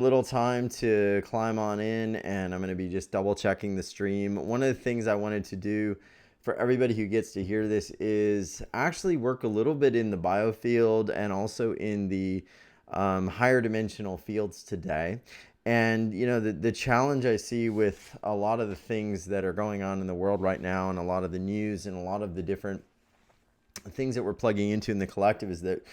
little time to climb on in, and I'm going to be just double checking the stream. One of the things I wanted to do for everybody who gets to hear this is actually work a little bit in the biofield and also in the higher dimensional fields today. And the challenge I see with a lot of the things that are going on in the world right now, and a lot of the news and a lot of the different things that we're plugging into in the collective, is that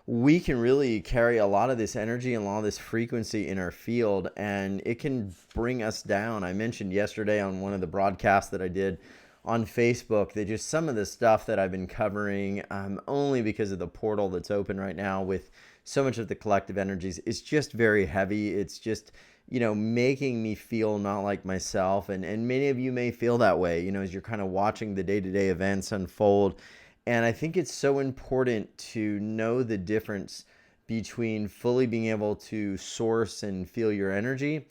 we can really carry a lot of this energy and a lot of this frequency in our field, and it can bring us down. I mentioned yesterday on one of the broadcasts that I did on Facebook that just some of the stuff that I've been covering, only because of the portal that's open right now with so much of the collective energies, is just very heavy. It's just, making me feel not like myself. And many of you may feel that way, as you're kind of watching the day-to-day events unfold. And I think it's so important to know the difference between fully being able to source and feel your energy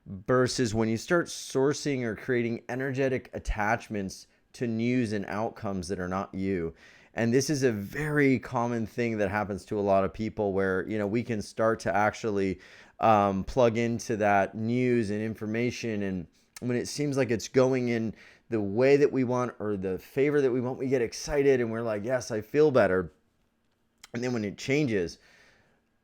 versus when you start sourcing or creating energetic attachments to news and outcomes that are not you. And this is a very common thing that happens to a lot of people where, we can start to actually plug into that news and information. And when it seems like it's going in the way that we want or the favor that we want, we get excited and we're like, yes, I feel better. And then when it changes,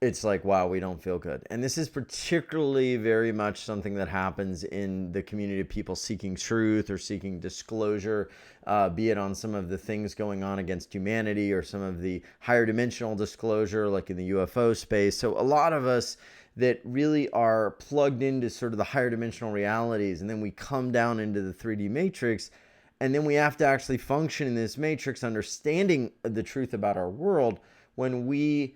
it's like, wow, we don't feel good. And this is particularly very much something that happens in the community of people seeking truth or seeking disclosure, be it on some of the things going on against humanity or some of the higher dimensional disclosure, like in the UFO space. So a lot of us that really are plugged into sort of the higher dimensional realities, and then we come down into the 3D matrix, and then we have to actually function in this matrix, understanding the truth about our world when we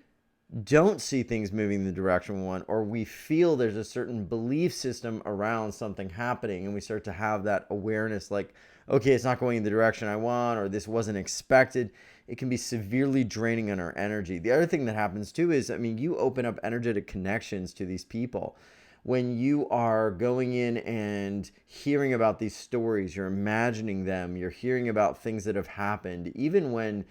don't see things moving in the direction we want, or we feel there's a certain belief system around something happening, and we start to have that awareness like, okay, it's not going in the direction I want, or this wasn't expected. It can be severely draining on our energy. The other thing that happens too is, you open up energetic connections to these people. When you are going in and hearing about these stories, you're imagining them, you're hearing about things that have happened, even when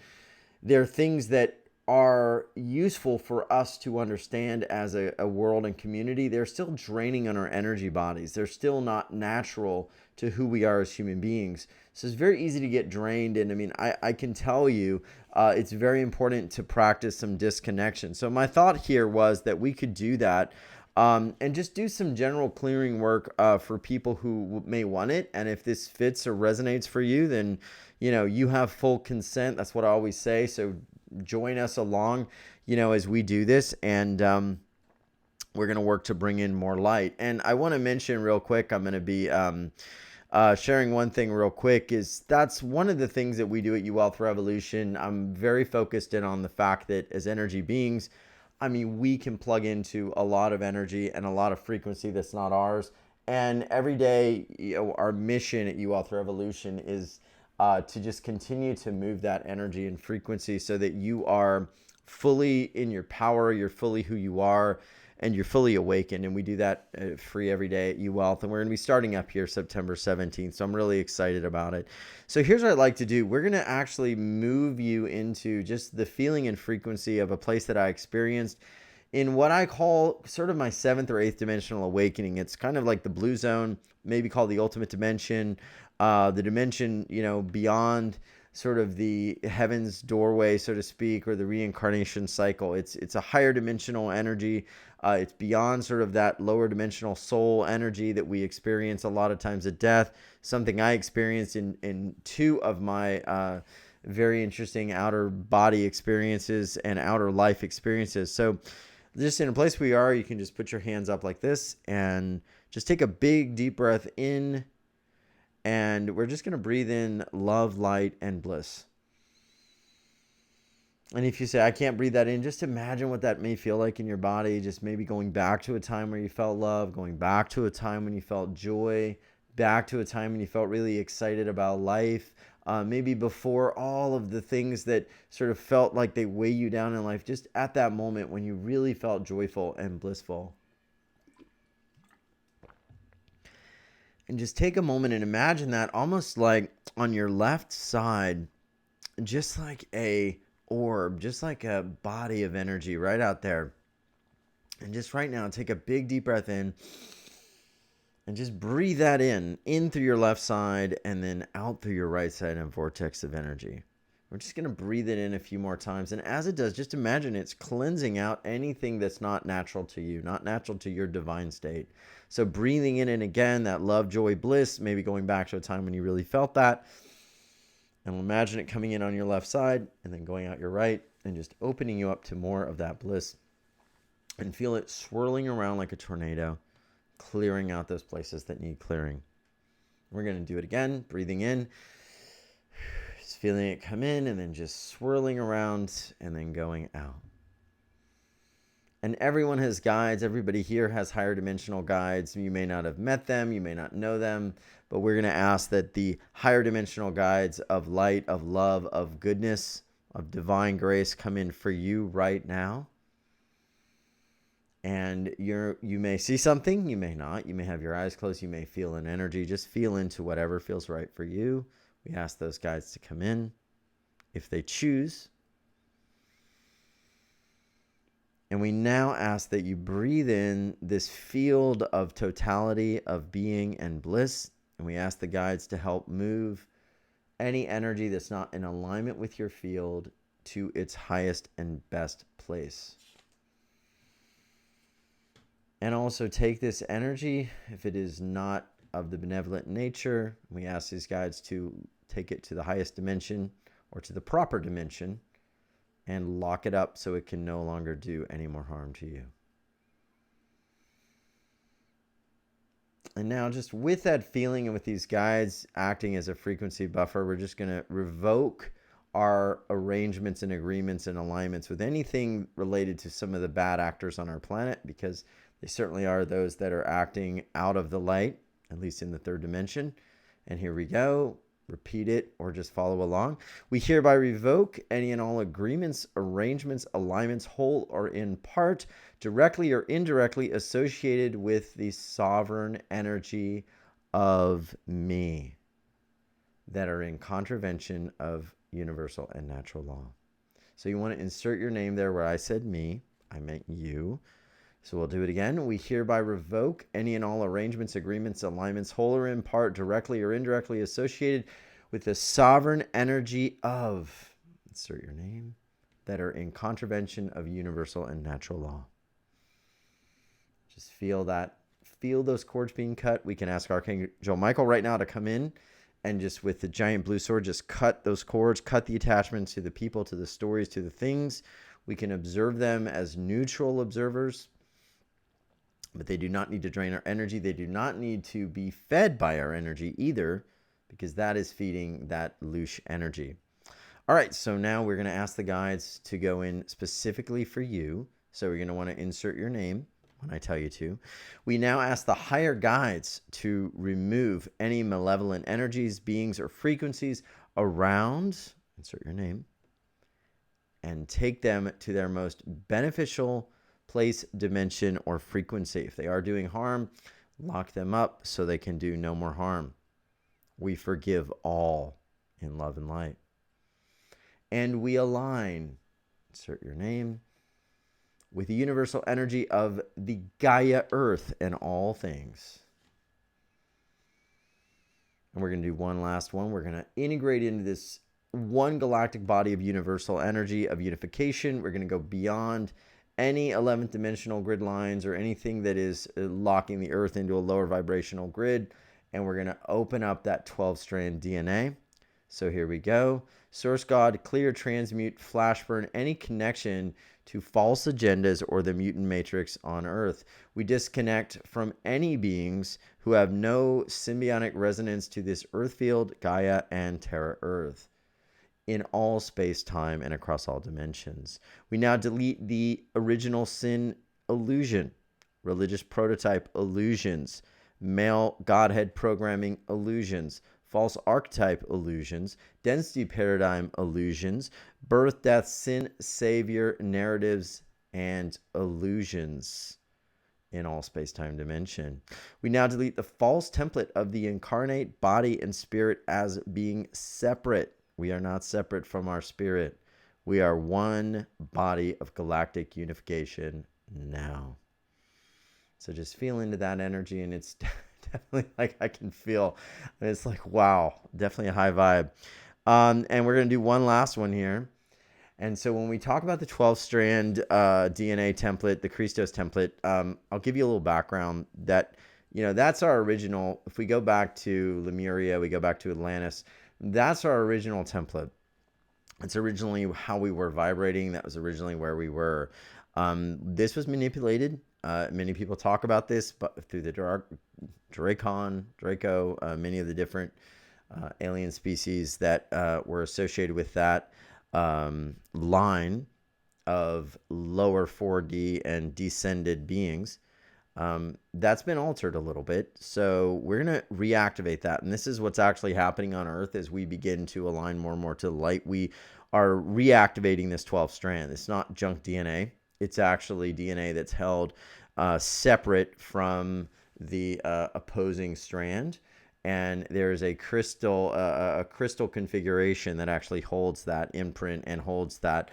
they're things that are useful for us to understand as a world and community, they're still draining on our energy bodies. They're still not natural to who we are as human beings. So it's very easy to get drained. And I can tell you, it's very important to practice some disconnection. So my thought here was that we could do that, and just do some general clearing work for people who may want it. And if this fits or resonates for you, then you have full consent. That's what I always say. So join us along, as we do this, and we're going to work to bring in more light. And I want to mention real quick, I'm going to be sharing one thing real quick, is that's one of the things that we do at Wealth Revolution. I'm very focused in on the fact that as energy beings, we can plug into a lot of energy and a lot of frequency that's not ours. And every day, our mission at Wealth Revolution is to just continue to move that energy and frequency so that you are fully in your power, you're fully who you are, and you're fully awakened. And we do that free every day at UWealth. And we're going to be starting up here September 17th. So I'm really excited about it. So here's what I'd like to do. We're going to actually move you into just the feeling and frequency of a place that I experienced in what I call sort of my 7th or 8th dimensional awakening. It's kind of like the blue zone, maybe called the ultimate dimension, the dimension, beyond sort of the heaven's doorway, so to speak, or the reincarnation cycle. It's a higher dimensional energy. It's beyond sort of that lower dimensional soul energy that we experience a lot of times at death. Something I experienced in 2 of my very interesting outer body experiences and outer life experiences. So just in a place where you are, you can just put your hands up like this and just take a big deep breath in. And we're just going to breathe in love, light, and bliss. And if you say, I can't breathe that in, just imagine what that may feel like in your body. Just maybe going back to a time where you felt love, going back to a time when you felt joy, back to a time when you felt really excited about life. Maybe before all of the things that sort of felt like they weigh you down in life, just at that moment when you really felt joyful and blissful. And just take a moment and imagine that almost like on your left side, just like a orb, just like a body of energy right out there. And just right now, take a big deep breath in and just breathe that in through your left side and then out through your right side in a vortex of energy. We're just going to breathe it in a few more times. And as it does, just imagine it's cleansing out anything that's not natural to you, not natural to your divine state. So breathing in and again, that love, joy, bliss, maybe going back to a time when you really felt that. And imagine it coming in on your left side and then going out your right and just opening you up to more of that bliss. And feel it swirling around like a tornado, clearing out those places that need clearing. We're going to do it again, breathing in. Just feeling it come in and then just swirling around and then going out. And everyone has guides. Everybody here has higher dimensional guides. You may not have met them. You may not know them. But we're going to ask that the higher dimensional guides of light, of love, of goodness, of divine grace come in for you right now. And you may see something. You may not. You may have your eyes closed. You may feel an energy. Just feel into whatever feels right for you. We ask those guides to come in if they choose. And we now ask that you breathe in this field of totality of being and bliss. And we ask the guides to help move any energy that's not in alignment with your field to its highest and best place. And also take this energy, if it is not of the benevolent nature, we ask these guides to take it to the highest dimension or to the proper dimension and lock it up so it can no longer do any more harm to you. And now just with that feeling and with these guides acting as a frequency buffer, we're just going to revoke our arrangements and agreements and alignments with anything related to some of the bad actors on our planet, because they certainly are those that are acting out of the light, at least in the third dimension. And here we go. Repeat it or just follow along. We hereby revoke any and all agreements, arrangements, alignments, whole or in part, directly or indirectly associated with the sovereign energy of me that are in contravention of universal and natural law. So you want to insert your name there where I said me. I meant you. So we'll do it again. We hereby revoke any and all arrangements, agreements, alignments, whole or in part, directly or indirectly associated with the sovereign energy of, insert your name, that are in contravention of universal and natural law. Just feel that. Feel those cords being cut. We can ask Archangel Michael right now to come in and just with the giant blue sword, just cut those cords, cut the attachments to the people, to the stories, to the things. We can observe them as neutral observers. But they do not need to drain our energy. They do not need to be fed by our energy either, because that is feeding that louche energy. All right, so now we're going to ask the guides to go in specifically for you. So we're going to want to insert your name when I tell you to. We now ask the higher guides to remove any malevolent energies, beings, or frequencies around, insert your name, and take them to their most beneficial place, dimension, or frequency. If they are doing harm, lock them up so they can do no more harm. We forgive all in love and light. And we align, insert your name, with the universal energy of the Gaia Earth and all things. And we're going to do one last one. We're going to integrate into this one galactic body of universal energy, of unification. We're going to go beyond any 11th dimensional grid lines or anything that is locking the earth into a lower vibrational grid. And we're going to open up that 12-strand DNA. So here we go. Source God, clear, transmute, flash burn any connection to false agendas or the mutant matrix on earth. We disconnect from any beings who have no symbiotic resonance to this earth field, Gaia, and Terra Earth, in all space, time, and across all dimensions. We now delete the original sin illusion, religious prototype illusions, male godhead programming illusions, false archetype illusions, density paradigm illusions, birth, death, sin, savior narratives, and illusions in all space-time dimension. We now delete the false template of the incarnate body and spirit as being separate. We are not separate from our spirit. We are one body of galactic unification now. So just feel into that energy, and it's definitely like I can feel, it's like, wow, definitely a high vibe. And we're going to do one last one here. And so when we talk about the 12-strand DNA template, the Christos template, I'll give you a little background that, that's our original. If we go back to Lemuria, we go back to Atlantis, that's our original template. It's originally how we were vibrating. That was originally where we were. This was manipulated. Many people talk about this, but through the Draco, many of the different alien species that were associated with that line of lower 4D and descended beings. That's been altered a little bit. So we're going to reactivate that. And this is what's actually happening on Earth as we begin to align more and more to the light. We are reactivating this 12 strand. It's not junk DNA. It's actually DNA that's held separate from the opposing strand. And there's a crystal configuration that actually holds that imprint and holds that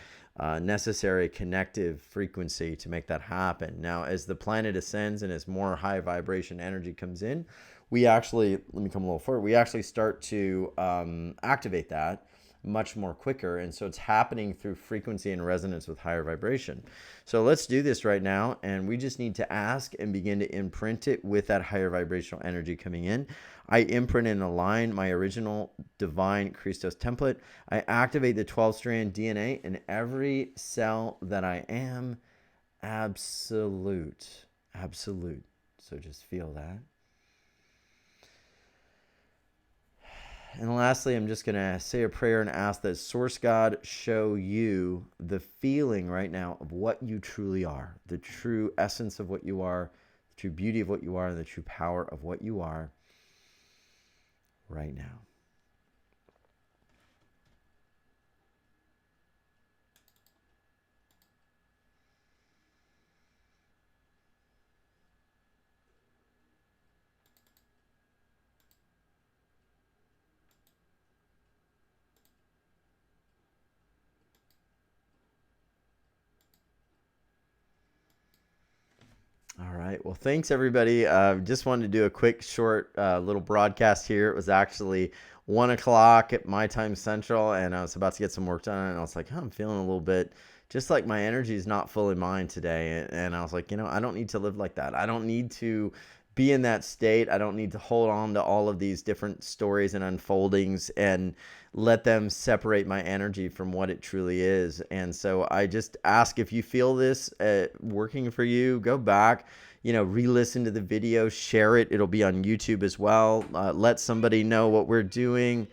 necessary connective frequency to make that happen. Now, as the planet ascends and as more high vibration energy comes in, we actually, let me come a little forward, we actually start to activate that much more quicker. And so it's happening through frequency and resonance with higher vibration. So let's do this right now. And we just need to ask and begin to imprint it with that higher vibrational energy coming in. I imprint and align my original divine Christos template. I activate the 12-strand DNA in every cell that I am. Absolute. Absolute. So just feel that. And lastly, I'm just going to say a prayer and ask that Source God show you the feeling right now of what you truly are, the true essence of what you are, the true beauty of what you are, and the true power of what you are right now. All right. Well, thanks, everybody. Just wanted to do a quick, short little broadcast here. It was actually 1 o'clock at my time central, and I was about to get some work done, and I was like, I'm feeling a little bit, just like my energy is not fully mine today. And I was like, I don't need to live like that. I don't need to be in that state. I don't need to hold on to all of these different stories and unfoldings and let them separate my energy from what it truly is. And so I just ask, if you feel this working for you, go back, re-listen to the video, share it. It'll be on YouTube as well. Let somebody know what we're doing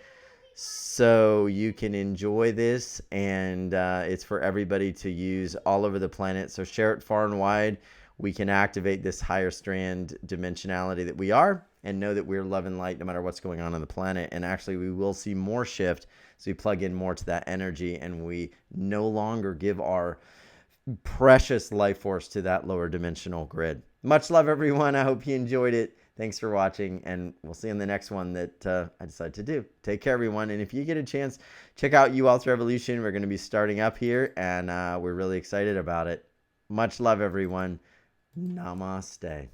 so you can enjoy this. And it's for everybody to use all over the planet. So share it far and wide. We can activate this higher strand dimensionality that we are, and know that we're love and light no matter what's going on the planet. And actually, we will see more shift as we plug in more to that energy, and we no longer give our precious life force to that lower dimensional grid. Much love, everyone. I hope you enjoyed it. Thanks for watching, and we'll see you in the next one that I decide to do. Take care, everyone. And if you get a chance, check out U-Wealth Revolution. We're going to be starting up here, and we're really excited about it. Much love, everyone. Namaste.